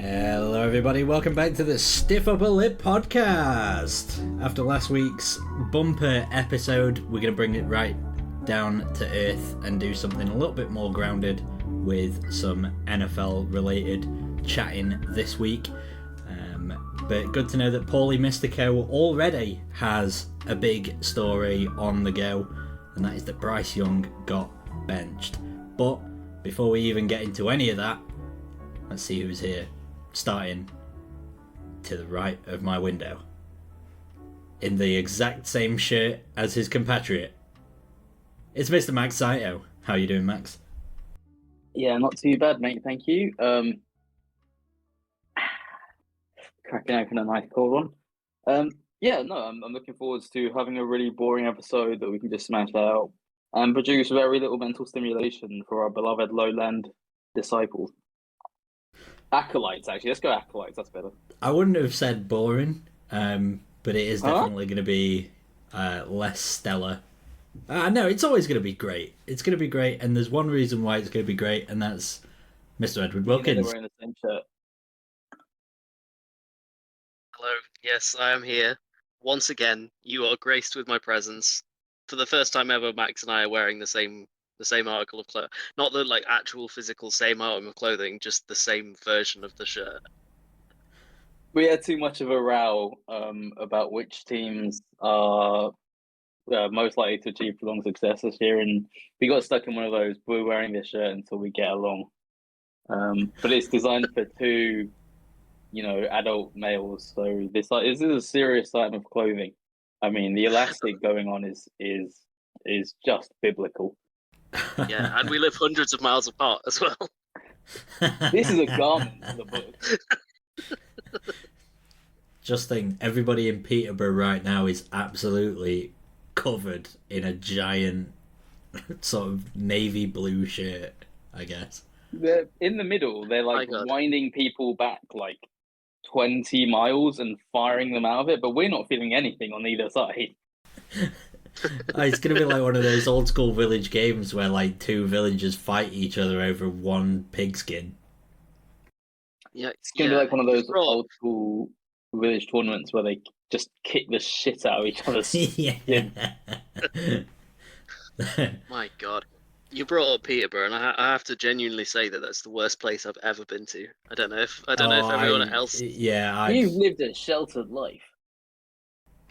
Hello everybody, welcome back to the Stiff Upper Lip podcast. After last week's bumper episode, we're going to bring it right down to earth and do something a little bit more grounded with some NFL related chatting this week. But good to know that Paulie Mystico already has a big story on the go, and that is that Bryce Young got benched. But before we even get into any of that, let's see who's here. Starting to the right of my window, in the exact same shirt as his compatriot, it's Mr. Max Saito. How you doing, Max? Yeah, not too bad, mate. Thank you. Cracking open a nice cold one. I'm looking forward to having a really boring episode that we can just smash out and produce very little mental stimulation for our beloved lowland disciples. Acolytes, actually. Let's go acolytes. That's better. I wouldn't have said boring, but it is definitely going to be less stellar. No, it's always going to be great. It's going to be great, and there's one reason why it's going to be great, and that's Mr. Edward Wilkins. They're wearing the same shirt. Hello, yes, I am here. Once again, you are graced with my presence. For the first time ever, Max and I are wearing the same article of clothing. Not the actual physical same item of clothing, just the same version of the shirt. We had too much of a row about which teams are most likely to achieve prolonged success this year, and we got stuck in one of those. We're wearing this shirt until we get along. But it's designed for two, adult males. So this is a serious item of clothing. I mean, the elastic going on is just biblical. Yeah, and we live hundreds of miles apart as well. This is a garment for the book. Just think, everybody in Peterborough right now is absolutely covered in a giant sort of navy blue shirt, I guess. They're in the middle. They're winding people back 20 miles and firing them out of it, but we're not feeling anything on either side. It's going to be like one of those old school village games where two villagers fight each other over one pigskin. Yeah, it's going to be like one of those old school village tournaments where they just kick the shit out of each other's skin. My God. You brought up Peterborough, and I have to genuinely say that that's the worst place I've ever been to. I don't know if everyone else. Yeah, you've lived a sheltered life.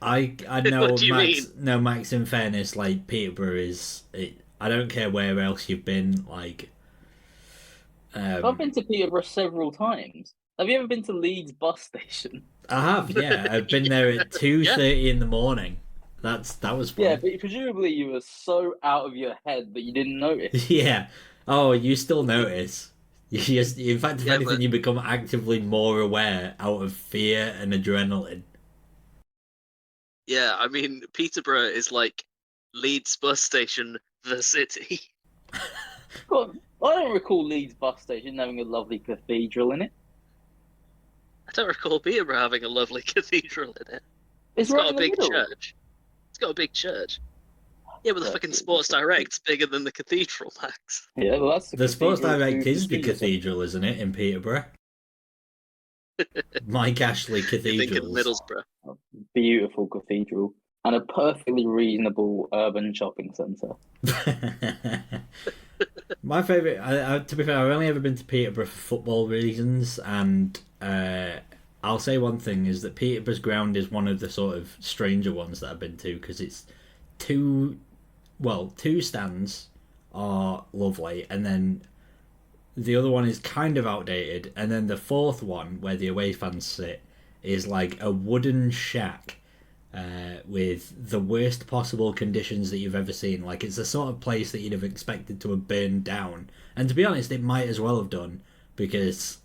I know. What do you Max, mean? No, Max. In fairness, Peterborough is. I don't care where else you've been. I've been to Peterborough several times. Have you ever been to Leeds bus station? I have. Yeah, I've been there at 2:30 in the morning. That was fun. Yeah, but presumably you were so out of your head that you didn't notice. Yeah. Oh, you still notice. In fact, if anything, you become actively more aware out of fear and adrenaline. Yeah, I mean, Peterborough is like Leeds bus station, the city. God, I don't recall Leeds bus station having a lovely cathedral in it. I don't recall Peterborough having a lovely cathedral in it. It's got right a big church. It's got a big church. Yeah, but the fucking Sports Direct's bigger than the cathedral, Max. Yeah, well, that's the Sports Direct is the cathedral, isn't it, in Peterborough? Mike Ashley Cathedral. Middlesbrough. Beautiful cathedral and a perfectly reasonable urban shopping centre. My favourite, to be fair, I've only ever been to Peterborough for football reasons, and I'll say one thing is that Peterborough's ground is one of the sort of stranger ones that I've been to, because it's two stands are lovely, and then the other one is kind of outdated, and then the fourth one, where the away fans sit, is like a wooden shack with the worst possible conditions that you've ever seen. It's the sort of place that you'd have expected to have burned down. And to be honest, it might as well have done, because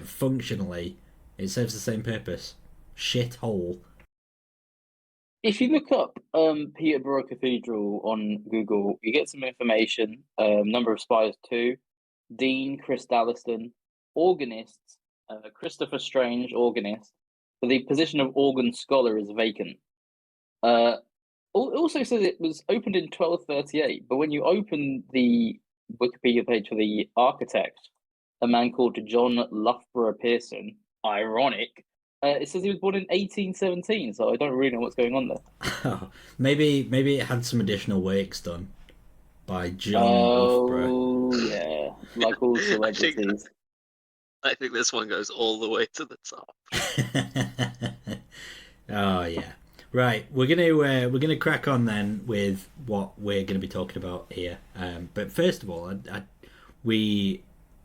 functionally, it serves the same purpose. Shit hole. If you look up Peterborough Cathedral on Google, you get some information. Number of spires 2. Dean Chris Dallaston, organists, Christopher Strange, organist. So the position of organ scholar is vacant. Also says it was opened in 1238, but when you open the Wikipedia page for the architect, a man called John Loughborough Pearson. Ironic. It says he was born in 1817, so I don't really know what's going on there. Maybe it had some additional works done by John Loughborough. Oh, yeah. Like all celebrities. I think this one goes all the way to the top. Oh yeah, right. We're gonna crack on then with what we're gonna be talking about here. But first of all,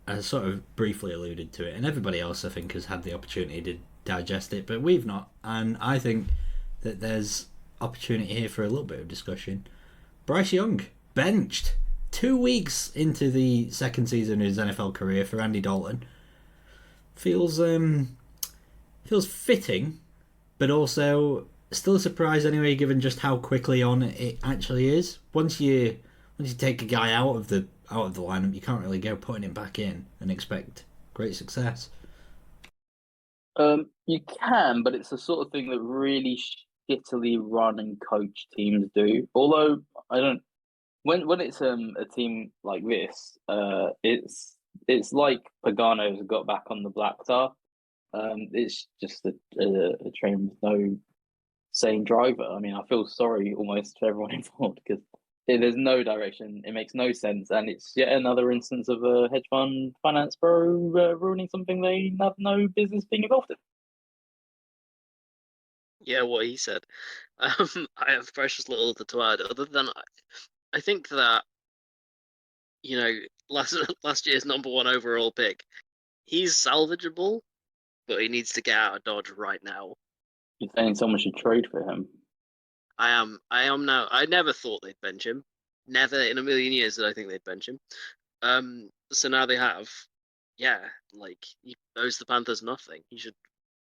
I sort of briefly alluded to it, and everybody else I think has had the opportunity to digest it, but we've not. And I think that there's opportunity here for a little bit of discussion. Bryce Young benched 2 weeks into the second season of his NFL career for Andy Dalton. Feels fitting, but also still a surprise anyway, given just how quickly on it actually is. Once you take a guy out of the lineup, you can't really go putting him back in and expect great success. You can, but it's the sort of thing that really shittily run and coach teams do. Although I don't, when it's a team like this, it's like Pagano's got back on the black tar. It's just a train with no sane driver. I mean, I feel sorry almost for everyone involved because there's no direction. It makes no sense, and it's yet another instance of a hedge fund finance bro ruining something they have no business being involved in. Yeah, what he said. I have precious little to add, other than I think that, you know, last year's number 1 overall pick, he's salvageable, but he needs to get out of Dodge right now. You're saying someone should trade for him? I am now. I never thought they'd bench him. Never in a million years did I think they'd bench him. So now they have. Yeah, like he owes the Panthers nothing. He should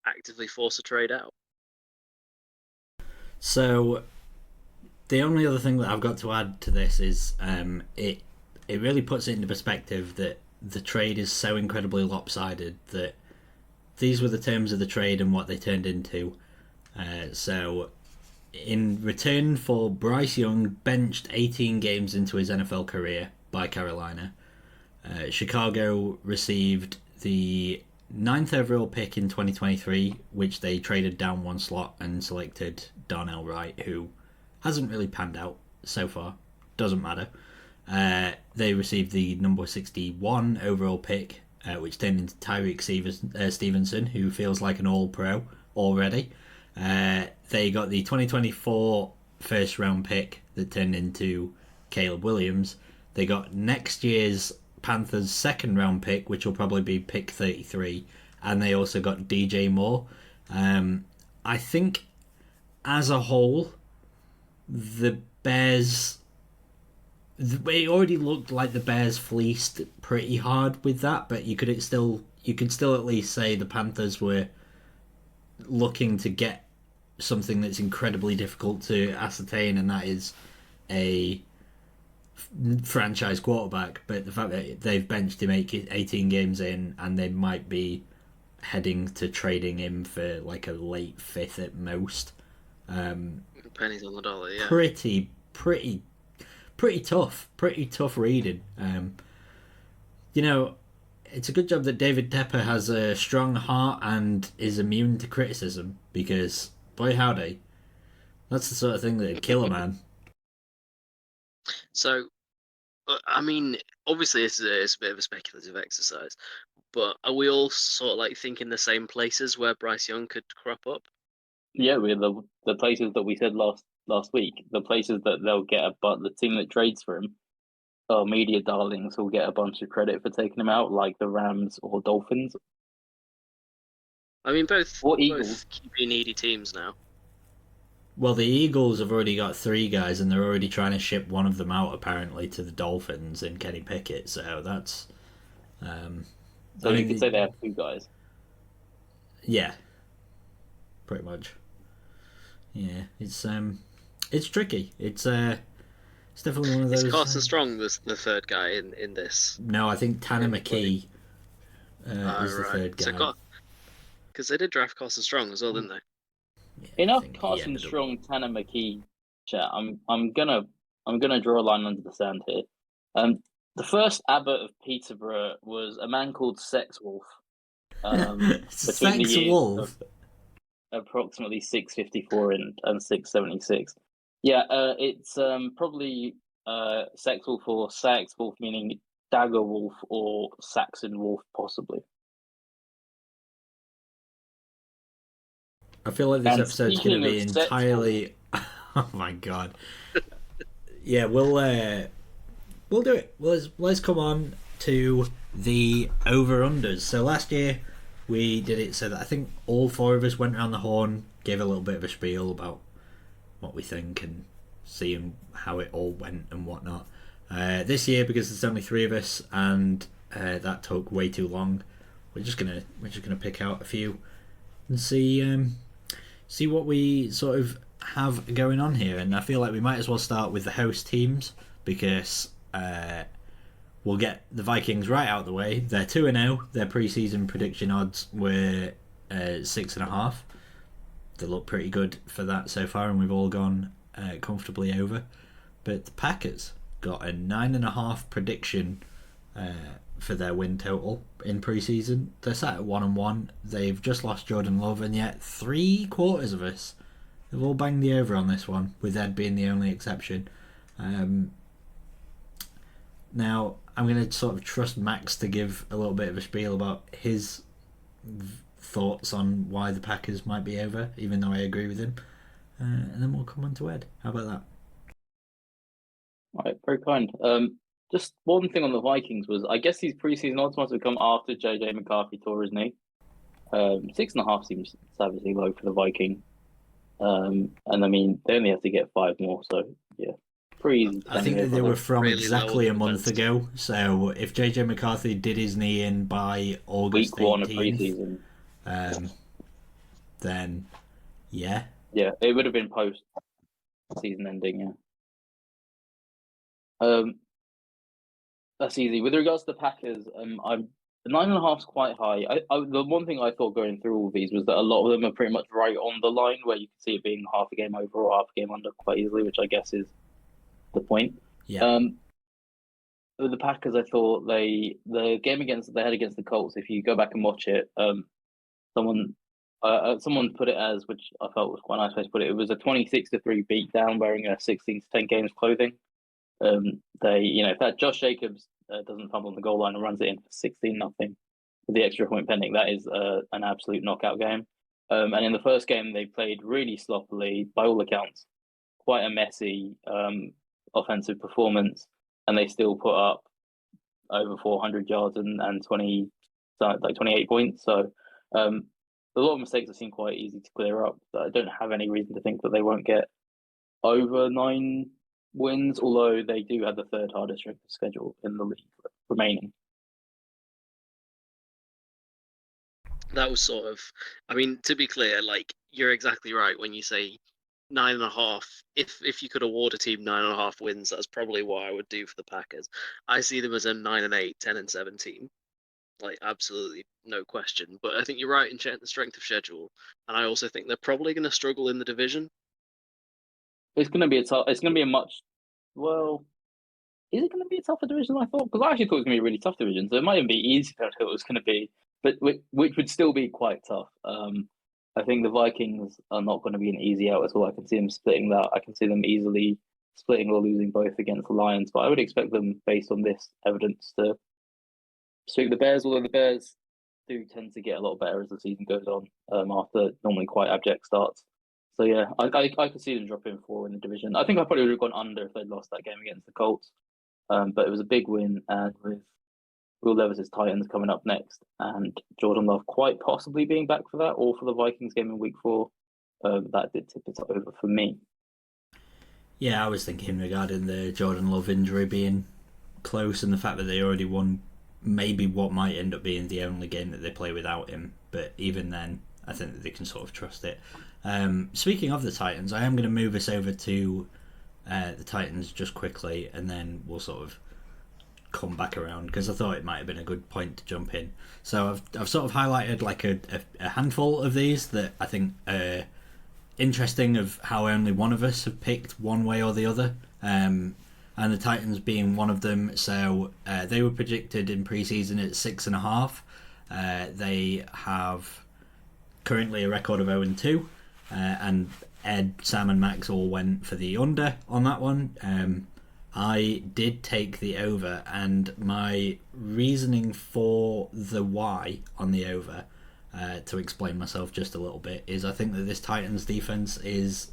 actively force a trade out. So the only other thing that I've got to add to this is it really puts it into perspective that the trade is so incredibly lopsided that these were the terms of the trade and what they turned into. So in return for Bryce Young benched 18 games into his NFL career by Carolina, Chicago received the 9th overall pick in 2023, which they traded down 1 slot and selected Darnell Wright, who hasn't really panned out so far. Doesn't matter. They received the number 61 overall pick, which turned into Tyreek Stevenson, who feels like an all-pro already. They got the 2024 first round pick that turned into Caleb Williams. They got next year's Panthers second round pick, which will probably be pick 33, and they also got DJ Moore. I think as a whole, the Bears, it already looked like the Bears fleeced pretty hard with that, but you could still at least say the Panthers were looking to get something that's incredibly difficult to ascertain, and that is a franchise quarterback. But the fact that they've benched him 18 games in, and they might be heading to trading him for like a late 5th at most. Pennies on the dollar, yeah. Pretty tough reading. It's a good job that David Tepper has a strong heart and is immune to criticism, because boy howdy, that's the sort of thing that'd kill a man. So, I mean, obviously it's a bit of a speculative exercise, but are we all sort of like thinking the same places where Bryce Young could crop up? Yeah, we're the places that we said last week. The places that they'll get but the team that trades for him, media darlings, will get a bunch of credit for taking him out, like the Rams or Dolphins. I mean, both Eagles. QB needy teams now. Well, the Eagles have already got 3 guys, and they're already trying to ship one of them out apparently to the Dolphins in Kenny Pickett. So that's. So you could say they have 2 guys. Yeah. Pretty much. Yeah, it's tricky. It's definitely one of those. Is Carson Strong the 3rd guy in this? No, I think Tanner McKee is the 3rd guy. So because they did draft Carson Strong as well, didn't they? Yeah, enough Carson Strong, Tanner McKee chat. I'm gonna draw a line under the sand here. The first abbot of Peterborough was a man called Sexwolf. Between the Sex years Wolf. of approximately 654 and 676. Yeah, it's probably Sexwolf or Sax Wolf, meaning dagger wolf or Saxon wolf, possibly. I feel like this And episode's going to speaking be of entirely. Oh my god. Yeah, we'll do it. Let's come on to the over-unders. So last year we did it so that I think all four of us went around the horn, gave a little bit of a spiel about what we think and seeing how it all went and whatnot. This year, because there's only three of us and that took way too long, we're just gonna pick out a few and see what we sort of have going on here. And I feel like we might as well start with the host teams because we'll get the Vikings right out the way. They're 2-0. Their preseason prediction odds were 6.5. They look pretty good for that so far, and we've all gone comfortably over. But the Packers got a 9.5 prediction for their win total in preseason. They're sat at 1-1. They've just lost Jordan Love, and yet 3/4 of us have all banged the over on this one, with Ed being the only exception. Now, I'm going to sort of trust Max to give a little bit of a spiel about his thoughts on why the Packers might be over, even though I agree with him. And then we'll come on to Ed. How about that? All right, very kind. Just one thing on the Vikings was, I guess these preseason odds must have come after JJ McCarthy tore his knee. 6.5 seems savagely low for the Viking. And I mean, they only have to get 5 more, so yeah. Pretty easy. I think that they were from Really exactly low a month ago. So if JJ McCarthy did his knee in by August week 1 of 18th, preseason. Then yeah. Yeah, it would have been post season ending, yeah. That's easy. With regards to the Packers, I'm 9.5 is quite high. The one thing I thought going through all these was that a lot of them are pretty much right on the line, where you can see it being half a game over or half a game under quite easily, which I guess is the point. Yeah. With the Packers, I thought the game they had against the Colts, if you go back and watch it, someone put it as, which I felt was quite a nice way to put it. It was a 26-3 beatdown wearing a 16-10 games clothing. If that Josh Jacobs doesn't fumble on the goal line and runs it in for 16-0 with the extra point pending, that is an absolute knockout game. And in the first game, they played really sloppily, by all accounts, quite a messy offensive performance, and they still put up over 400 yards and 28 points. So a lot of mistakes have seemed quite easy to clear up. But I don't have any reason to think that they won't get over 9 wins, although they do have the third hardest strength of schedule in the league remaining. That was sort of, I mean, to be clear, like, you're exactly right when you say 9.5. If you could award a team 9.5 wins, that's probably what I would do for the Packers. I see them as a 9-8, 10-7 team. Like, absolutely no question. But I think you're right in the strength of schedule, and I also think they're probably going to struggle in the division. It's going to be is it going to be a tougher division than I thought? Because I actually thought it was going to be a really tough division, so it might even be easier than I thought it was going to be, but which would still be quite tough. I think the Vikings are not going to be an easy out at all. I can see them splitting that. I can see them easily splitting or losing both against the Lions, but I would expect them, based on this evidence, to sweep the Bears, although the Bears do tend to get a lot better as the season goes on after normally quite abject starts. So yeah, I could see them dropping 4 in the division. I think I probably would have gone under if they'd lost that game against the Colts. But it was a big win, and with Will Levis's Titans coming up next, and Jordan Love quite possibly being back for that, or for the Vikings game in Week 4, that did tip it over for me. Yeah, I was thinking regarding the Jordan Love injury being close, and the fact that they already won maybe what might end up being the only game that they play without him. But even then, I think that they can sort of trust it. Speaking of the Titans, I am going to move us over to the Titans just quickly, and then we'll sort of come back around, because I thought it might have been a good point to jump in. So I've sort of highlighted like a handful of these that I think are interesting, of how only one of us have picked one way or the other. and the Titans being one of them. So they were predicted in preseason at 6.5. They have currently a record of 0-2, and Ed, Sam, and Max all went for the under on that one. I did take the over, and my reasoning for the why on the over, to explain myself just a little bit, is I think that this Titans defense is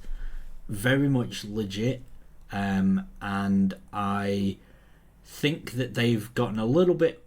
very much legit, and I think that they've gotten a little bit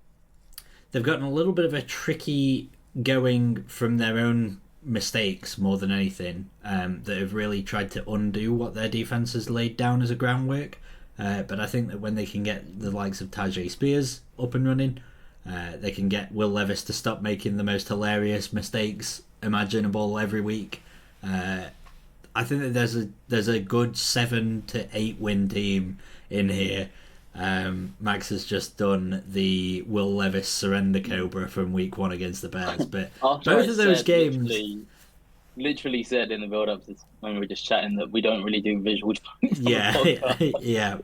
of a tricky going from their own mistakes more than anything, that have really tried to undo what their defense has laid down as a groundwork. But I think that when they can get the likes of Tajay Spears up and running, they can get Will Levis to stop making the most hilarious mistakes imaginable every week. I think that there's a good 7 to 8 win team in here. Max has just done the Will Levis surrender cobra from week 1 against the Bears, but both of those games. Literally said in the build-up when we were just chatting that we don't really do visual. Yeah.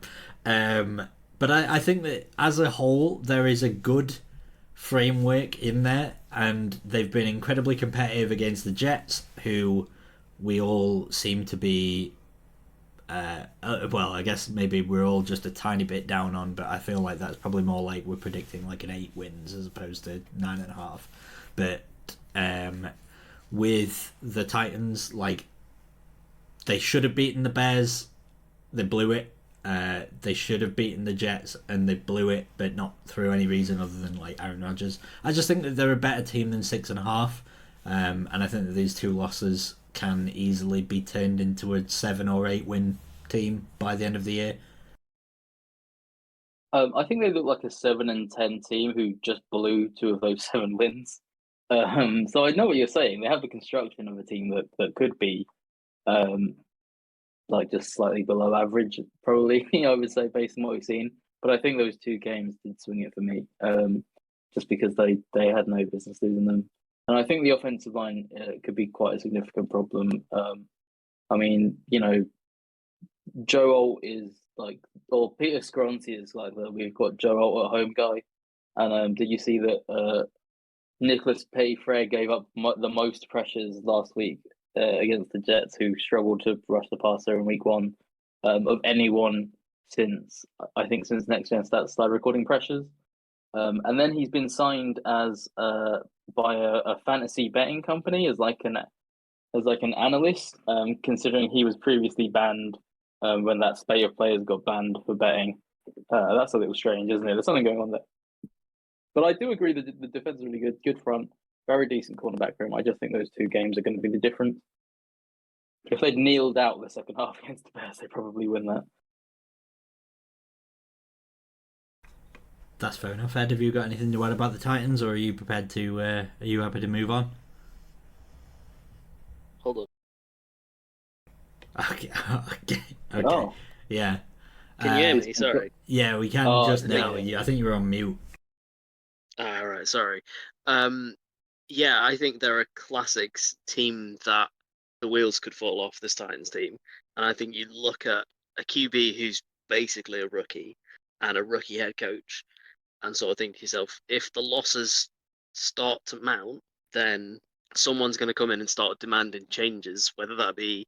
But I think that as a whole, there is a good framework in there, and they've been incredibly competitive against the Jets, who we all seem to be. Well, I guess maybe we're all just a tiny bit down on, but I feel like that's probably more like we're predicting like an 8 wins as opposed to 9.5. But with the Titans, like, they should have beaten the Bears, they blew it. They should have beaten the Jets, and they blew it, but not through any reason other than like Aaron Rodgers. I just think that they're a better team than 6.5, and I think that these 2 losses can easily be turned into a 7 or 8 win team by the end of the year. I think they look like a 7-10 team who just blew 2 of those 7 wins. So I know what you're saying. They have the construction of a team that could be like just slightly below average, probably, I would say, based on what we've seen. But I think those 2 games did swing it for me, just because they had no business losing them. And I think the offensive line could be quite a significant problem. I mean, Joe Alt is like, or Peter Scoronti is like we've got Joe Alt at home guy. And did you see that Nicholas Payfrey gave up the most pressures last week against the Jets, who struggled to rush the passer in week 1 of anyone since Next Gen Stats started recording pressures. And then he's been signed as by a fantasy betting company as like an analyst, considering he was previously banned when that spate of players got banned for betting. That's a little strange, isn't it? There's something going on there. But I do agree that the defense is really good front, very decent cornerback room. I just think those 2 games are going to be the difference. If they'd kneeled out the second half against the Bears, they probably win that. That's fair enough. Ed, have you got anything to add about the Titans, or are you prepared to? Are you happy to move on? Hold on. Okay. Oh. Yeah. Can you hear me? Sorry. Yeah, we can just now. I think you were on mute. All right. Sorry. Yeah, I think they're a classics team that the wheels could fall off, this Titans team. And I think you look at a QB who's basically a rookie and a rookie head coach and sort of think to yourself, if the losses start to mount, then someone's going to come in and start demanding changes, whether that be,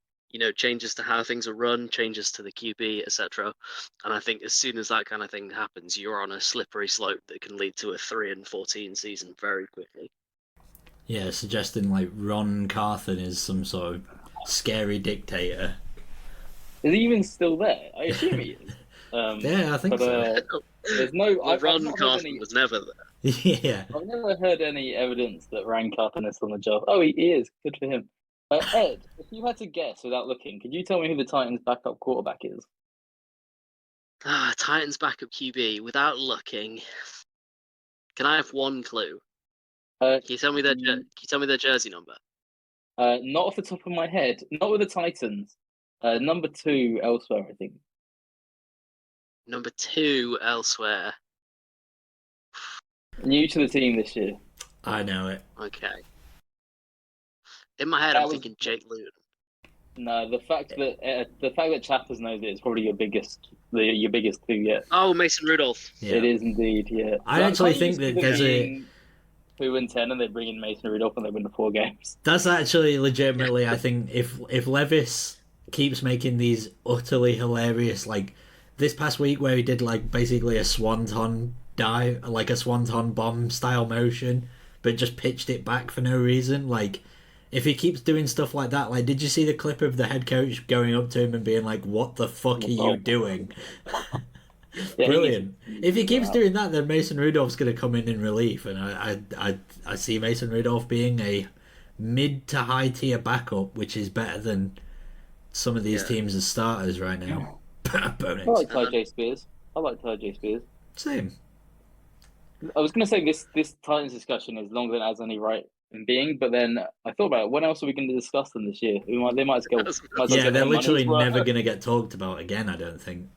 changes to how things are run, changes to the QB, etc. And I think as soon as that kind of thing happens, you're on a slippery slope that can lead to a 3-14 season very quickly. Yeah, suggesting like Ron Carthen is some sort of scary dictator. Is he even still there? I assume he is. Yeah, I think so. There's no. Ron Carthen was never there. Yeah. I've never heard any evidence that Ron Carthen is on the job. Oh, he is. Good for him. Ed, if you had to guess without looking, could you tell me who the Titans' backup quarterback is? Titans backup QB without looking. Can I have one clue? Can you tell me their jersey number? Not off the top of my head. Not with the Titans. Number 2 elsewhere, I think. Number 2 elsewhere. New to the team this year. I know it. Okay. In my head, I'm thinking Jake Luton. No, the fact that Chappers knows it is probably your biggest your biggest clue yet. Oh, Mason Rudolph. Yeah. It is indeed, yeah. I actually think that there's a 2-10 and they bring in Mason Rudolph and they win the 4 games. That's actually legitimately, I think, if Levis keeps making these utterly hilarious, like this past week where he did like basically a swanton dive, like a swanton bomb style motion, but just pitched it back for no reason. Like, if he keeps doing stuff like that, like, did you see the clip of the head coach going up to him and being like, "What the fuck are you doing?" Yeah, Brilliant. If he keeps doing that, then Mason Rudolph's going to come in relief, and I see Mason Rudolph being a mid to high tier backup, which is better than some of these teams as starters right now. Bonus. I like Ty Spears. Same. I was going to say this Titans discussion is longer than it has any right in being, but then I thought about it. When else are we going to discuss them this year? They might as well. Yeah, they're literally never going to get talked about again, I don't think.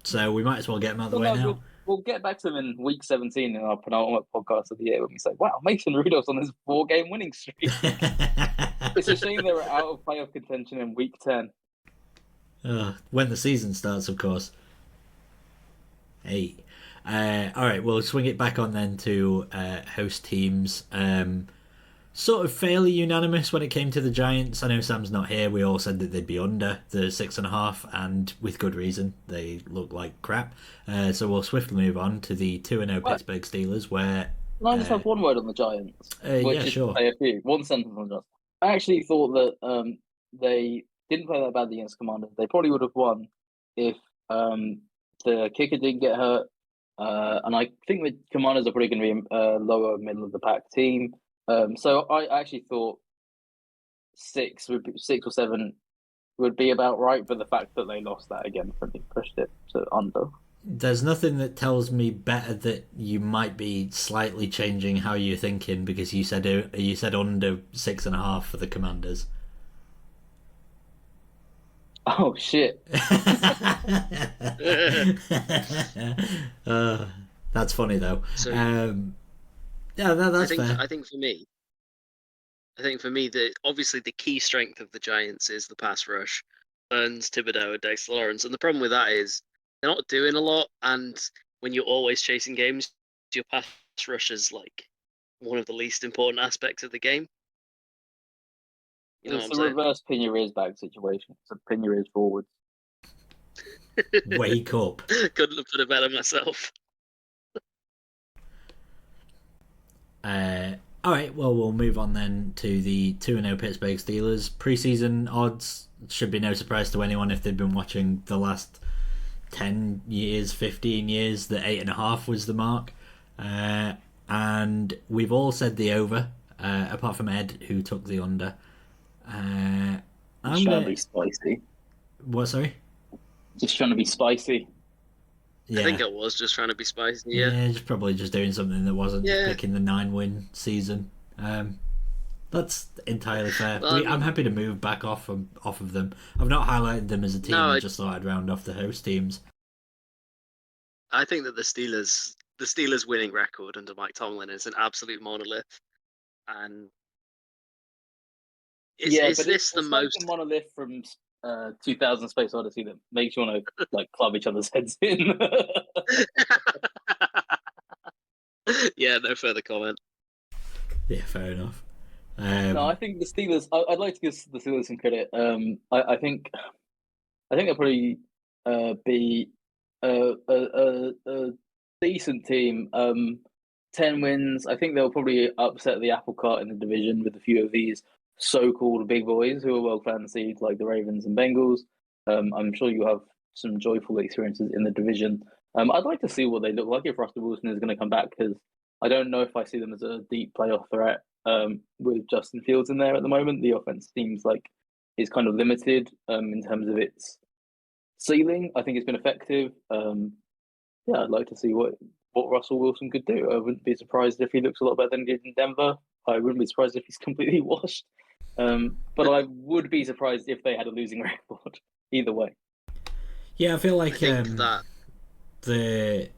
So we might as well get them out of the way now. We'll get back to them in week 17 in our penultimate podcast of the year when we say, wow, Mason Rudolph's on this 4-game winning streak. It's a shame they were out of playoff contention in week 10. When the season starts, of course. Hey. All right, we'll swing it back on then to host teams. Sort of fairly unanimous when it came to the Giants. I know Sam's not here. We all said that they'd be under the 6.5, and with good reason. They look like crap. So we'll swiftly move on to the 2-0 Pittsburgh Steelers, where... Can I just have one word on the Giants? Yeah, sure. Say a few. One sentence on just. I actually thought that they didn't play that badly against Commanders. They probably would have won if the kicker didn't get hurt. And I think the Commanders are probably going to be a lower middle of the pack team. So I actually thought 6 or 7 would be about right, but the fact that they lost that again for me pushed it to under. There's nothing that tells me better that you might be slightly changing how you're thinking, because you said under 6.5 for the Commanders. Oh shit! That's funny though. So, yeah, that's fair. I think for me, obviously the key strength of the Giants is the pass rush. Burns, Thibodeau, and Dexter Lawrence, and the problem with that is they're not doing a lot. And when you're always chasing games, your pass rush is like one of the least important aspects of the game. It's a reverse pin your ears back situation. It's a pin your ears forwards. Wake up. Couldn't have put it better myself. All right, well, we'll move on then to the 2-0 Pittsburgh Steelers. Preseason odds should be no surprise to anyone if they've been watching the last 10 years, 15 years, that 8.5 was the mark. And we've all said the over, apart from Ed, who took the under. I'm trying to be spicy. What, sorry? Just trying to be spicy. Yeah. I think I was just trying to be spicy. Yeah, probably just doing something that wasn't picking the 9-win season. That's entirely fair. I'm happy to move back off of them. I've not highlighted them as a team. I just thought I'd round off the host teams. I think that the Steelers' winning record under Mike Tomlin is an absolute monolith, and is this the most like monolith from 2000 Space Odyssey that makes you want to like club each other's heads in? Yeah, no further comment. Yeah, fair enough. No, I think the Steelers. I'd like to give the Steelers some credit. I think they'll probably be a decent team. 10 wins. I think they'll probably upset the apple cart in the division with a few of these so-called big boys who are well fancied, like the Ravens and Bengals. I'm sure you have some joyful experiences in the division. I'd like to see what they look like if Russell Wilson is going to come back, because I don't know if I see them as a deep playoff threat with Justin Fields in there at the moment. The offense seems like it's kind of limited in terms of its ceiling. I think it's been effective. I'd like to see what Russell Wilson could do. I wouldn't be surprised if he looks a lot better than he did in Denver. I wouldn't be surprised if he's completely washed. But I would be surprised if they had a losing record either way. Yeah, I feel like that the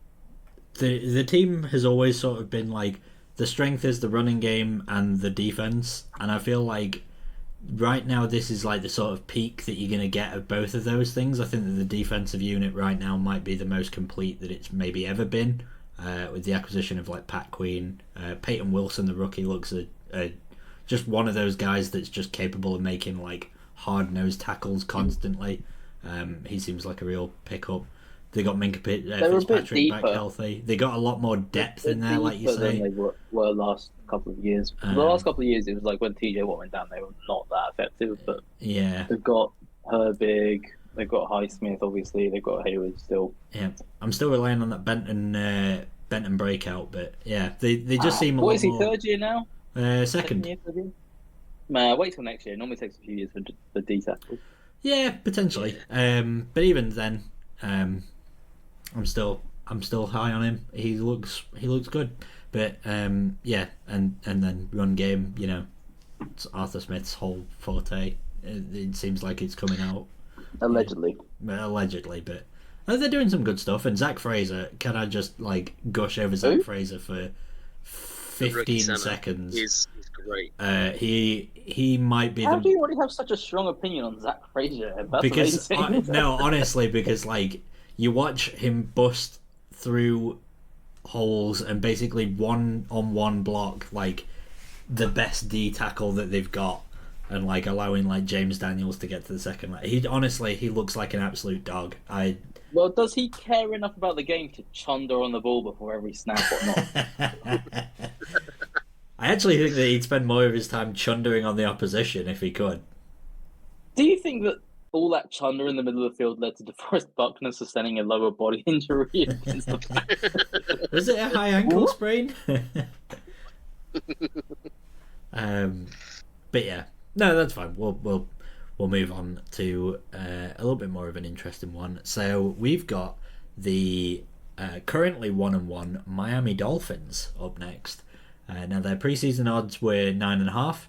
team has always sort of been like the strength is the running game and the defense, and I feel like right now this is like the sort of peak that you're going to get of both of those things. I think that the defensive unit right now might be the most complete that it's maybe ever been, with the acquisition of like Pat Queen. Peyton Wilson, the rookie, looks just one of those guys that's just capable of making like hard-nosed tackles constantly. He seems like a real pickup. They got Minka Fitzpatrick back healthy. They got a lot more depth in there, like you say. Than they were last couple of years. The last couple of years, it was like when TJ Watt went down, they were not that effective. But yeah, they've got Herbig, they've got Highsmith, obviously. They've got Hayward still. Yeah, I'm still relying on that Benton breakout, but yeah, they just seem a lot more. What is he, third year now? Second. Year, third year? Man, wait till next year. It normally takes a few years for D tackles. Yeah, potentially. But even then, I'm still high on him. He looks good. But yeah, and then run game, you know, it's Arthur Smith's whole forte. It seems like it's coming out. Allegedly, but they're doing some good stuff. And Zach Fraser, can I just like gush over Zach Fraser for 15 seconds? He's great. He might be. How do you already have such a strong opinion on Zach Fraser? That's amazing. No, honestly, because like you watch him bust through holes and basically one-on-one block like the best D tackle that they've got, and like allowing like James Daniels to get to the second. Like, he looks like an absolute dog. Well, does he care enough about the game to chunder on the ball before every snap or not? I actually think that he'd spend more of his time chundering on the opposition if he could. Do you think that all that chunder in the middle of the field led to DeForest Buckner sustaining a lower body injury against the Packers? Was it a high ankle sprain? But yeah, no, that's fine. We'll move on to a little bit more of an interesting one. So we've got the currently 1-1 Miami Dolphins up next. Now their preseason odds were 9.5,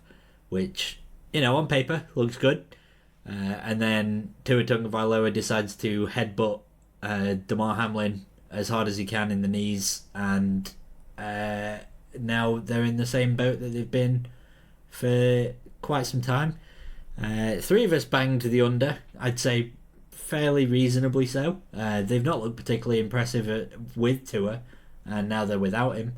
which, you know, on paper looks good. And then Tua Tagovailoa decides to headbutt Damar Hamlin as hard as he can in the knees, and now they're in the same boat that they've been for quite some time. Three of us banged the under, I'd say fairly reasonably so. They've not looked particularly impressive with Tua, and now they're without him.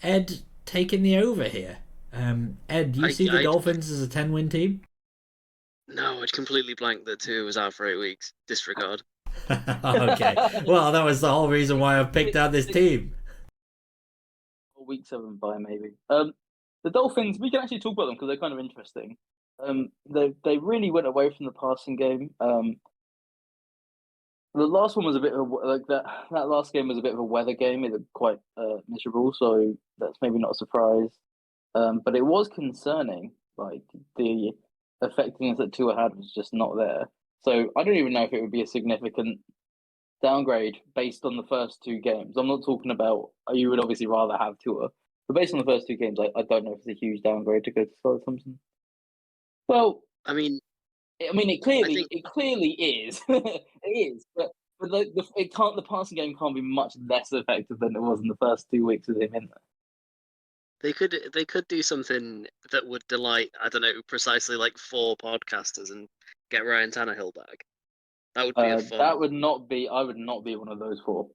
Ed taking the over here. Ed, do you see the Dolphins as a 10-win team? No, I'd completely blanked that Tua was out for 8 weeks. Disregard. Okay. Well, that was the whole reason why I picked out this team. Week 7 bye, maybe. The Dolphins, we can actually talk about them because they're kind of interesting. They really went away from the passing game. The last one was a bit of that last game was a bit of a weather game. It looked quite miserable, so that's maybe not a surprise. But it was concerning. Like the effectiveness that Tua had was just not there. So I don't even know if it would be a significant downgrade based on the first 2 games. I'm not talking about you would obviously rather have Tua, but based on the first 2 games, I don't know if it's a huge downgrade to go to Skylar Thompson. Well, I mean, it clearly is. It is, but the passing game can't be much less effective than it was in the first 2 weeks with him in there. They could do something that would delight, I don't know, precisely like 4 podcasters and get Ryan Tannehill back. That would be a fun. I would not be one of those 4.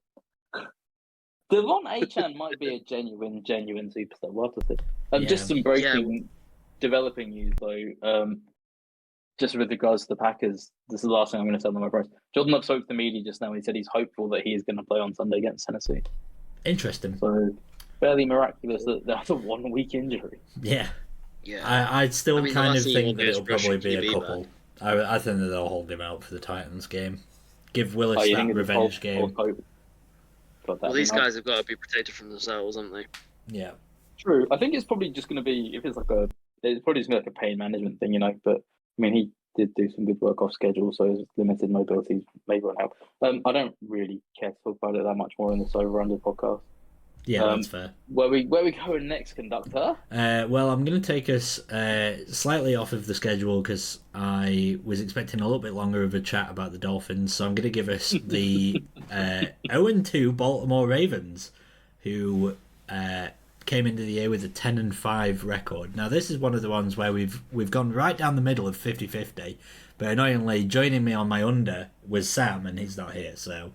Devon Achane might be a genuine superstar. We'll have to see. Just some developing news though. Just with regards to the Packers, this is the last thing I'm going to tell them, my friends. Jordan Love spoke to the media just now. He said he's hopeful that he is going to play on Sunday against Tennessee. Interesting. So, fairly miraculous that that's a 1-week injury. Yeah. Yeah. I'd still kind of think that it'll probably be a couple. I think that they'll hold him out for the Titans game. Give Willis that revenge game. Well, these guys have got to be protected from themselves, haven't they? Yeah. True. I think it's probably just going to be, it's probably just going to be like a pain management thing, you know. But I mean, he did do some good work off schedule, so his limited mobility maybe won't help. I don't really care to talk about it that much more in this over-under podcast. Yeah, that's fair. Where we going next, conductor? Well, I'm going to take us slightly off of the schedule because I was expecting a little bit longer of a chat about the Dolphins. So I'm going to give us the 0-2 Baltimore Ravens, who came into the year with a 10-5 record. Now this is one of the ones where we've gone right down the middle of 50-50, but annoyingly joining me on my under was Sam, and he's not here, so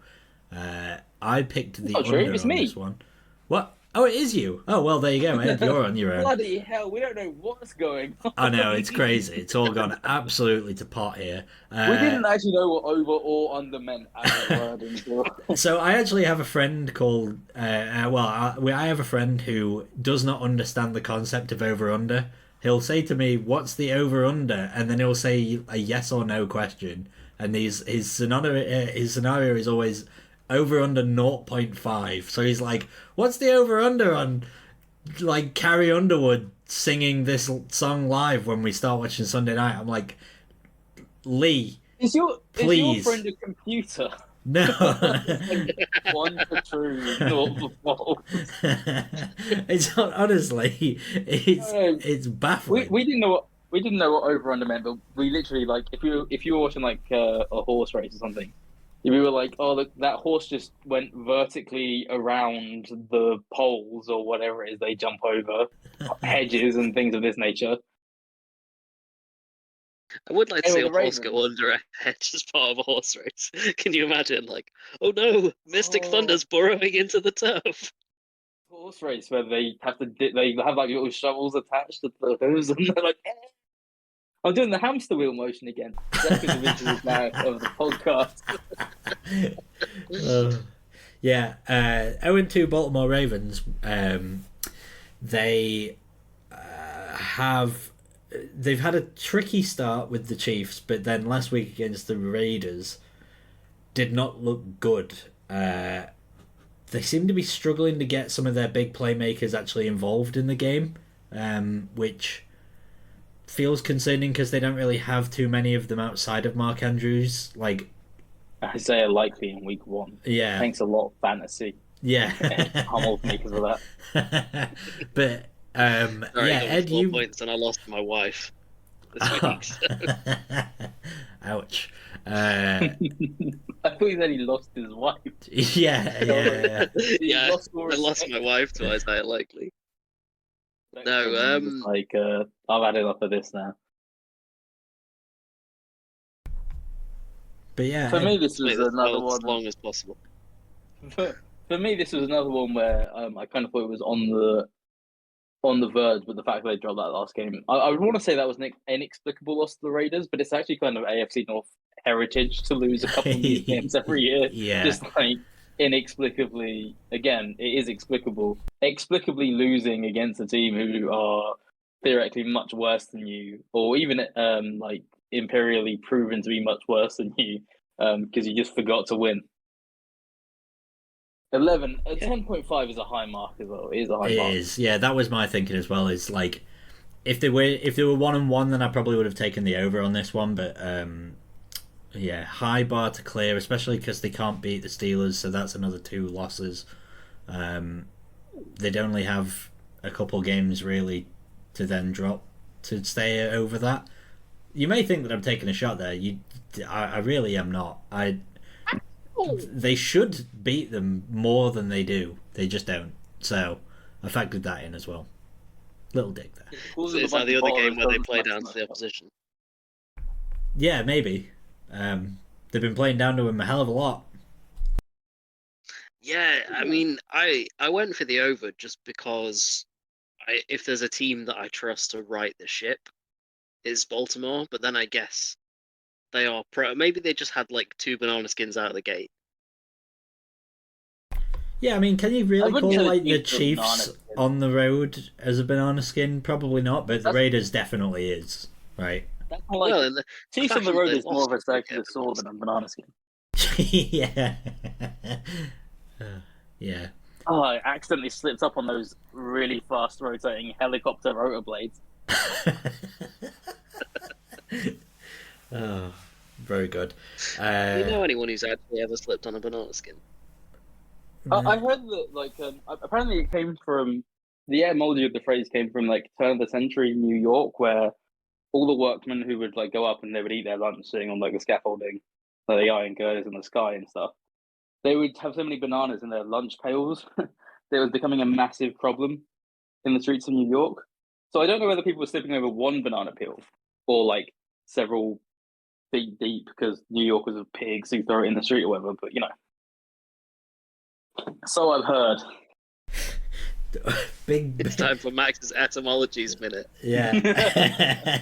I picked the Not true, under it's on me. this one. What? Oh, it is you. Oh well, there you go, Ed. You're on your own. Bloody hell, we don't know what's going on. I know, it's crazy. It's all gone absolutely to pot here. We didn't actually know what over or under meant as a word until. So I actually have a friend called. I have a friend who does not understand the concept of over under. He'll say to me, "What's the over under?" and then he'll say a yes or no question, and his scenario is always over under 0.5. So he's like, "What's the over under on like Carrie Underwood singing this song live when we start watching Sunday night?" I'm like, Lee, Is your please. friend a computer? No. One for true, naught for false. It's honestly, it's baffling. We didn't know what over under meant, but we literally like if you were watching like a horse race or something, if we were like, oh, that horse just went vertically around the poles or whatever it is they jump over, hedges and things of this nature. I would like to see a horse Ravens. go under a hedge as part of a horse race. Can you imagine? Like, oh no, Mystic Thunder's burrowing into the turf. Horse race where they have like little shovels attached to the hooves, and they're like, eh. I'm doing the hamster wheel motion again. Second of visuals now of the podcast. Yeah, 0-2 Baltimore Ravens. They've had a tricky start with the Chiefs, but then last week against the Raiders did not look good. They seem to be struggling to get some of their big playmakers actually involved in the game, which feels concerning because they don't really have too many of them outside of Mark Andrews. Like Isaiah Likely in week 1. Yeah. Thanks a lot, fantasy. Yeah. Humbled me because of that. But Sorry, yeah, Ed, you points and I lost my wife this week. So. Ouch. I thought he said he lost his wife. Yeah. Yeah, I lost my wife to Isaiah Likely. No, like I've had enough of this now. But yeah, for me, this was another one as long as possible. For me, this was another one where I kind of thought it was on the verge, but the fact that they dropped that last game, I would want to say that was an inexplicable loss to the Raiders, but it's actually kind of AFC North heritage to lose a couple of these games every year. Yeah. Just like inexplicably, again, it is explicable. Explicably losing against a team who are theoretically much worse than you, or even like imperially proven to be much worse than you, because you just forgot to win. 10.5 is a high mark as well. It is a high mark. It is, yeah. That was my thinking as well. Is like if they were 1-1, then I probably would have taken the over on this one. But yeah, high bar to clear, especially because they can't beat the Steelers, so that's another 2 losses. They'd only have a couple games really to then drop to stay over that. You may think that I'm taking a shot there. I really am not. They should beat them more than they do. They just don't. So I factored that in as well. Little dig there. Is that the other game where they play down to the opposition? Yeah, maybe. They've been playing down to him a hell of a lot. Yeah, I mean, I went for the over just because if there's a team that I trust to right the ship, it's Baltimore. But then I guess they are maybe they just had like 2 banana skins out of the gate. Yeah, I mean, can you really call like the Chiefs on the road as a banana skin? Probably not, but the Raiders definitely is, right? That's more like well, Chiefs on the road is more of a circular sword than a banana skin. Yeah. Yeah. Oh, I accidentally slipped up on those really fast rotating helicopter rotor blades. Oh, very good. Do you know anyone who's actually ever slipped on a banana skin? I heard that, like, apparently it came from the etymology of the phrase came from like turn of the century New York, where all the workmen who would like go up and they would eat their lunch sitting on like the scaffolding, like the iron girders in the sky and stuff. They would have so many bananas in their lunch pails that it was becoming a massive problem. in the streets of New York. So I don't know whether people were slipping over one banana peel or like several feet deep because New Yorkers are pigs who throw it in the street or whatever. But so I've heard. It's time for Max's etymologies minute. Yeah.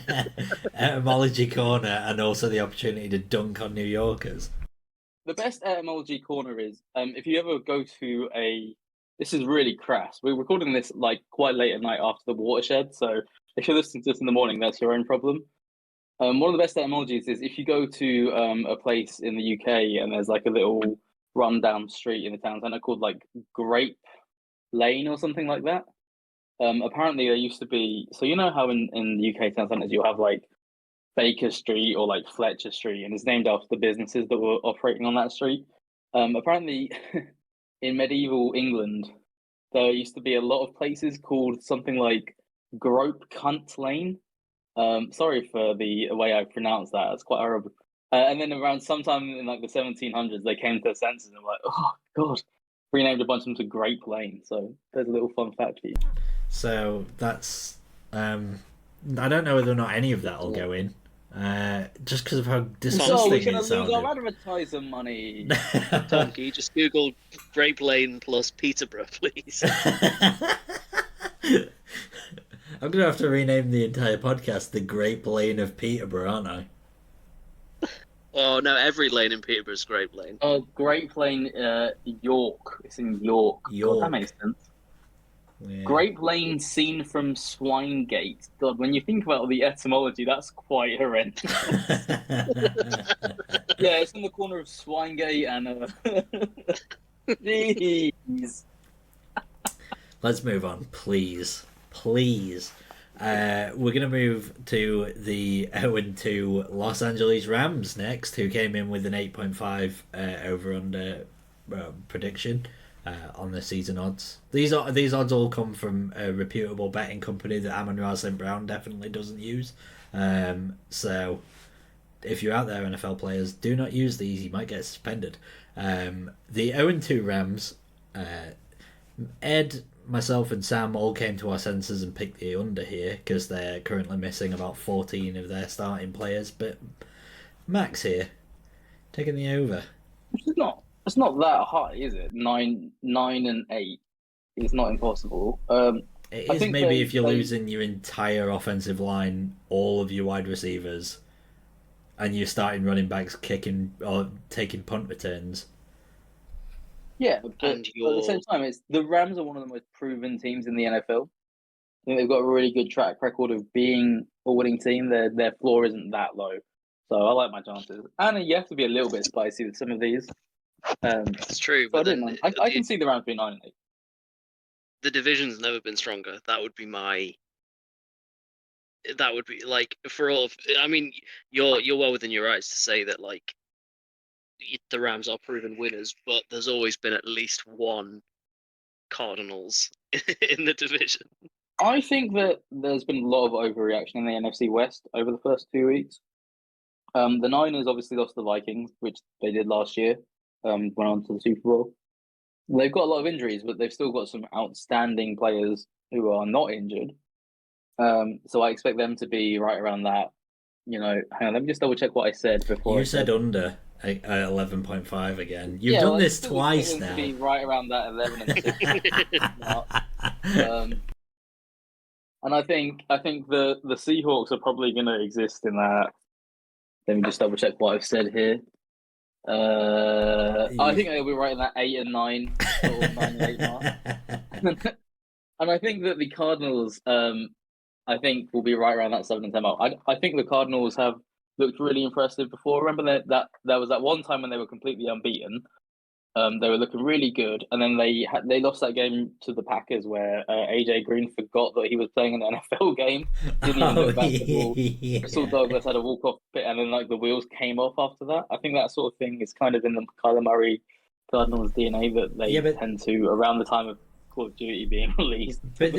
Etymology corner, and also the opportunity to dunk on New Yorkers. The best etymology corner is if you ever go to this is really crass. We're recording this like quite late at night after the watershed, so if you're listening to this in the morning, that's your own problem. One of the best etymologies is if you go to a place in the UK and there's like a little rundown street in the town centre called like Grape Lane or something like that. Apparently there used to be, so you know how in the UK town centres you'll have like Baker Street or like Fletcher Street, and it's named after the businesses that were operating on that street. Apparently in medieval England there used to be a lot of places called something like Grope Cunt Lane. Sorry for the way I pronounced that, it's quite horrible. And then around sometime in like the 1700s they came to their senses and were like, oh god, renamed a bunch of them to Grape Lane. So there's a little fun fact for you. So that's I don't know whether or not any of that will go in, just because of how disgusting we're gonna it lose sounded. our advertiser money. Tom, can you just Google Grape Lane plus Peterborough, please? I'm gonna have to rename the entire podcast the Grape Lane of Peterborough, aren't I? Oh no, every lane in Peterborough is Grape Lane. Grape Lane, York. It's in York. York. God, that makes sense. Yeah. Grape Lane seen from Swinegate. God, when you think about the etymology, that's quite horrendous. Yeah, it's on the corner of Swinegate and jeez. Let's move on, please. We're going to move to the 0-2 Los Angeles Rams next, who came in with an 8.5 over-under prediction on the season odds. These odds all come from a reputable betting company that Amon-Ra St. Brown definitely doesn't use. So if you're out there, NFL players, do not use these. You might get suspended. The 0-2 Rams, Ed, myself and Sam all came to our senses and picked the under here because they're currently missing about 14 of their starting players. But Max here, taking the over. It's not that high, is it? 9 and 8 is not impossible. It is maybe if you're losing your entire offensive line, all of your wide receivers, and you're starting running backs kicking or taking punt returns. Yeah, but at the same time, the Rams are one of the most proven teams in the NFL. I think they've got a really good track record of being a winning team. Their floor isn't that low, so I like my chances. And you have to be a little bit spicy with some of these. It's true, but then I can see the Rams being 9 and 8. The division's never been stronger. That would be like for all of. I mean, you're well within your rights to say that like the Rams are proven winners, but there's always been at least one Cardinals in the division. I think that there's been a lot of overreaction in the NFC West over the first 2 weeks. The Niners obviously lost the Vikings, which they did last year, went on to the Super Bowl. They've got a lot of injuries, but they've still got some outstanding players who are not injured. So I expect them to be right around that. Hang on, let me just double check what I said before. You said under 11.5 again. You've done this twice now. To be right around that 11 and 6 and I think the Seahawks are probably going to exist in that. Let me just double check what I've said here. I think they'll be right in that 8 and 9 or 9 and 8 mark. And I think that the Cardinals, I think will be right around that 7 and 10 mark. I think the Cardinals have looked really impressive before. Remember that there was that one time when they were completely unbeaten. They were looking really good, and then they lost that game to the Packers where AJ Green forgot that he was playing an NFL game. Didn't even look back at the ball. Yeah. Crystal Douglas had a walk-off bit, and then like the wheels came off after that. I think that sort of thing is kind of in the Kyler Murray Cardinals DNA that they tend to around the time of Call of Duty being released. But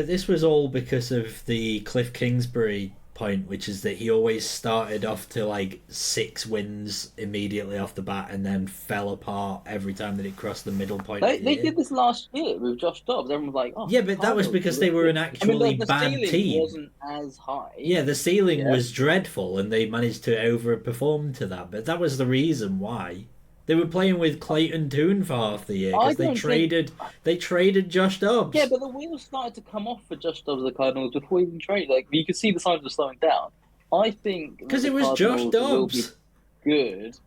this was all because of the Cliff Kingsbury point, which is that he always started off to like 6 wins immediately off the bat and then fell apart every time that it crossed the middle point of the They year. did this last year with Josh Dobbs. Everyone was like, "Oh, Yeah, but that was Cardinals because are they really were an good." actually the bad ceiling team. wasn't as high. Yeah, the ceiling Yeah. was dreadful, and they managed to overperform to that. But that was the reason why they were playing with Clayton Tune for half the year because they traded Josh Dobbs. Yeah, but the wheels started to come off for Josh Dobbs the Cardinals before he even traded. Like you could see the signs of slowing down. I think Because the it was Josh Cardinals will be Dobbs. good,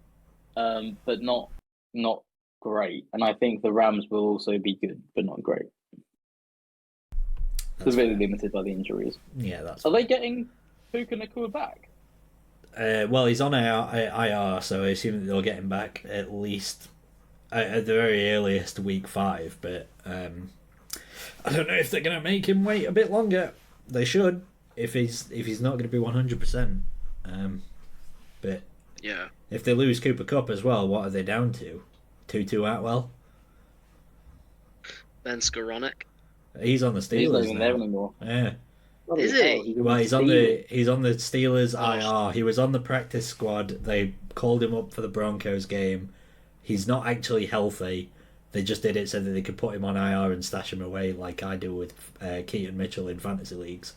but not great. And I think the Rams will also be good, but not great. That's Severely fair. limited by the injuries. Yeah, that's. Are they getting Puka Nacua back? Well, he's on IR, so I assume that they'll get him back at least at the very earliest week 5. But I don't know if they're going to make him wait a bit longer. They should, if he's not going to be 100%. But Yeah. if they lose Cooper Kupp as well, what are they down to? Tutu Atwell. Ben Skowronek. He's on the Steelers He's not even now. there anymore. Yeah. Bloody Is hell, he? Well, he's on the Steelers Oh. IR. He was on the practice squad. They called him up for the Broncos game. He's not actually healthy. They just did it so that they could put him on IR and stash him away, like I do with Keaton Mitchell in fantasy leagues.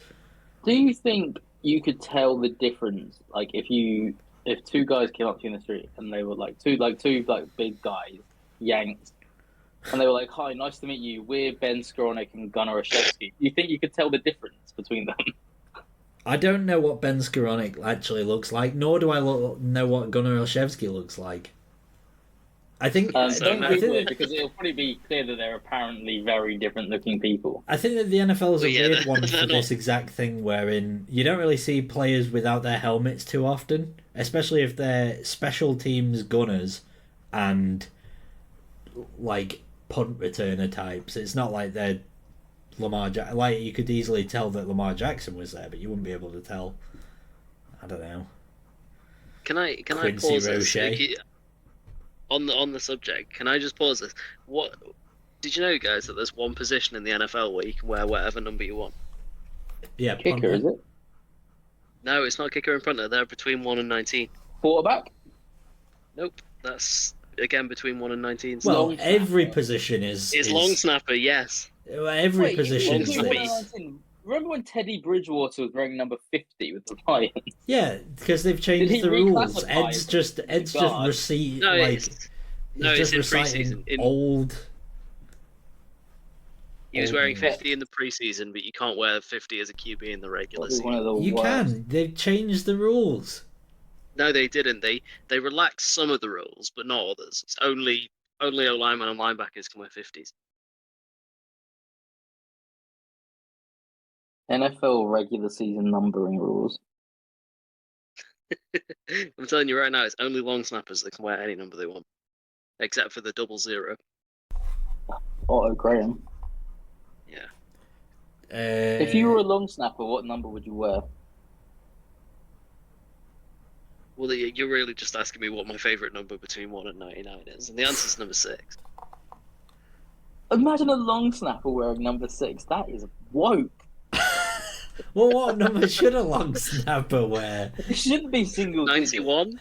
Do you think you could tell the difference? Like if two guys came up to you in the street and they were two big guys, Yanks, and they were like, "Hi, nice to meet you. We're Ben Skowronek and Gunnar Olszewski." You think you could tell the difference between them? I don't know what Ben Skowronek actually looks like, nor do I know what Gunnar Olszewski looks like. I think Don't I Google it think because it'll probably be clear that they're apparently very different looking people. I think that the NFL is a Yeah, weird one they're for not. this exact thing, wherein you don't really see players without their helmets too often, especially if they're special teams gunners and like punt returner types. It's not like they're like you could easily tell that Lamar Jackson was there, but you wouldn't be able to tell. I don't know. Can I Quincy pause Roche. this? On the subject, can I just pause this? What did you know, guys, that there's one position in the NFL where you can wear whatever number you want? Yeah, Kicker, punter. is it? No, it's not kicker and punter. They're between 1 and 19. Quarterback? Nope, that's again between 1 and 19. Well, Long every snapper. position is Long snapper, yes. Every Wait, position long is snapper. this. Remember when Teddy Bridgewater was wearing number 50 with the Lions? Yeah, because they've Did changed he the rules. reclassify Ed's it just to Ed's just guard? receipt No, like it's he's just in reciting preseason. old. He was old wearing ones. 50 in the preseason, but you can't wear 50 as a QB in the regular Probably one season. of the You worst. can. They've changed the rules. No, they didn't. They relaxed some of the rules, but not others. It's only O linemen and linebackers can wear 50s. NFL regular season numbering rules. I'm telling you right now, it's only long snappers that can wear any number they want, except for the 00. Otto Graham. Yeah. If you were a long snapper, what number would you wear? Well, you're really just asking me what my favourite number between 1 and 99 is, and the answer's number 6. Imagine a long snapper wearing number 6. That is woke. Well, what number should a long snapper wear? It shouldn't be single digits. 91?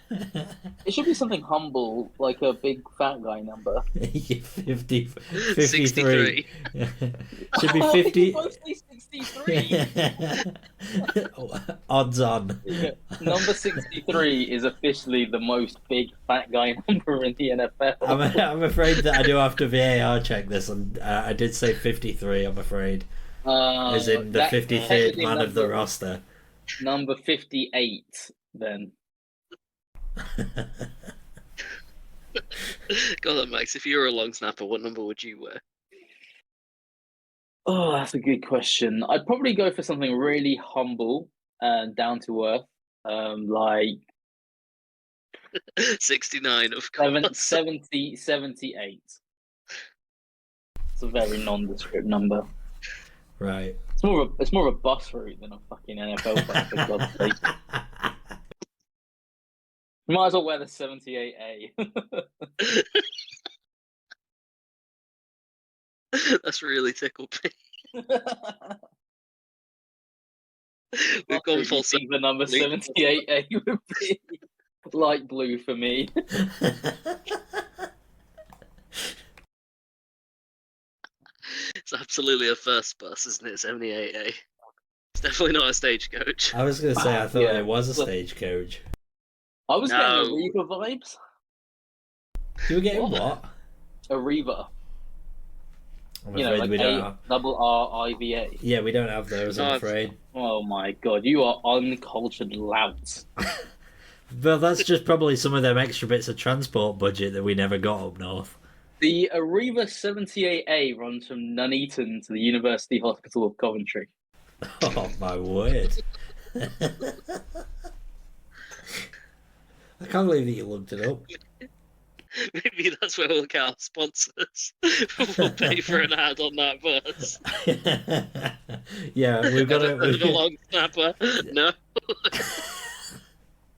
It should be something humble, like a big fat guy number. 53. 63. Should be Oh, 50. you both say 63. Odds on. Yeah. Number 63 is officially the most big fat guy number in the NFL. I'm afraid that I do have to VAR check this, and I did say 53. I'm afraid, as in the 53rd man of the roster. Number 58, then. Go on, Max. If you were a long snapper, what number would you wear? Oh, that's a good question. I'd probably go for something really humble and down to earth, like 69, of course. 78. It's a very nondescript number. Right. It's more of a bus route than a fucking NFL fan, for God's sake. You might as well wear the 78A. That's really tickled me. We've gone You full think the number 78A would be light blue for me. It's absolutely a first bus, isn't it? 78A. It's definitely not a stagecoach. I was going to say, I thought Yeah. it was a stagecoach. I was getting No. Ariva vibes. You were getting What? what? Ariva. I'm You know, afraid like we don't have... ARRIVA. Yeah, we don't have those, I'm No, afraid. Oh my god, you are uncultured louts. Well, that's just probably some of them extra bits of transport budget that we never got up north. The Ariva 78A runs from Nuneaton to the University Hospital of Coventry. Oh, my word. I can't believe that you looked it up. Maybe that's where we'll get our sponsors. We'll pay for an ad on that bus. Yeah, we've got The long snapper. No.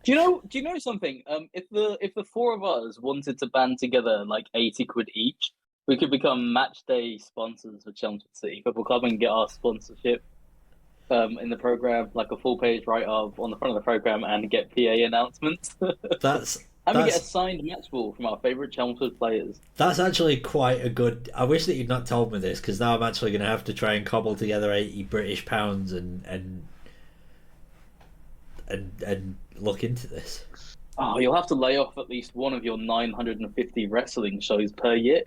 Do you know something? If the four of us wanted to band together like 80 quid each, we could become match day sponsors for Chelmsford City Football Club and get our sponsorship in the program, like a full page write up on the front of the program, and get PA announcements. That's And we get a signed match ball from our favourite Chelmsford players. That's actually quite a good... I wish that you'd not told me this, because now I'm actually going to have to try and cobble together 80 British pounds and look into this. Oh, you'll have to lay off at least one of your 950 wrestling shows per year.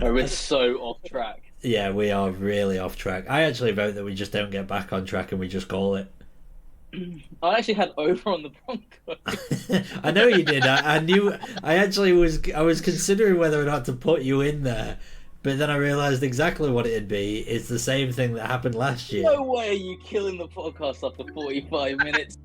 We're so off track. Yeah, we are really off track. I actually vote that we just don't get back on track and we just call it. I actually had over on the Broncos. I know you did. I knew. I was considering whether or not to put you in there, but then I realised exactly what it'd be. It's the same thing that happened last year. No way are you killing the podcast after 45 minutes.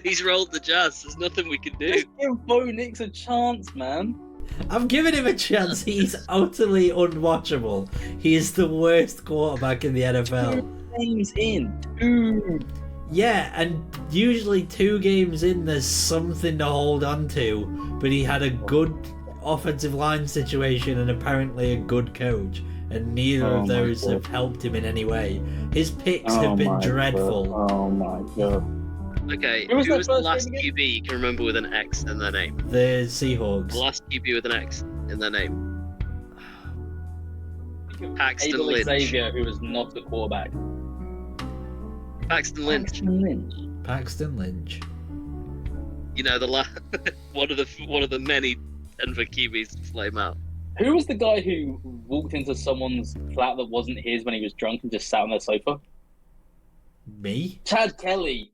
He's rolled the jazz. There's nothing we can do. Just give Bo Nix a chance, man. I've given him a chance. He's utterly unwatchable. He is the worst quarterback in the NFL. 2 games in. 2. Yeah, and usually 2 games in, there's something to hold on to. But he had a good offensive line situation and apparently a good coach, and neither of those have helped him in any way. His picks have been dreadful. God. Oh my god. Okay, Who was who that was the first last name again? QB you can remember with an X in their name? The Seahawks. The last QB with an X in their name. Paxton Abel Lynch. Xavier, who was not the quarterback. Paxton Lynch. Paxton Lynch. You know, one of the many Denver QBs to flame out. Who was the guy who walked into someone's flat that wasn't his when he was drunk and just sat on their sofa? Me? Chad Kelly.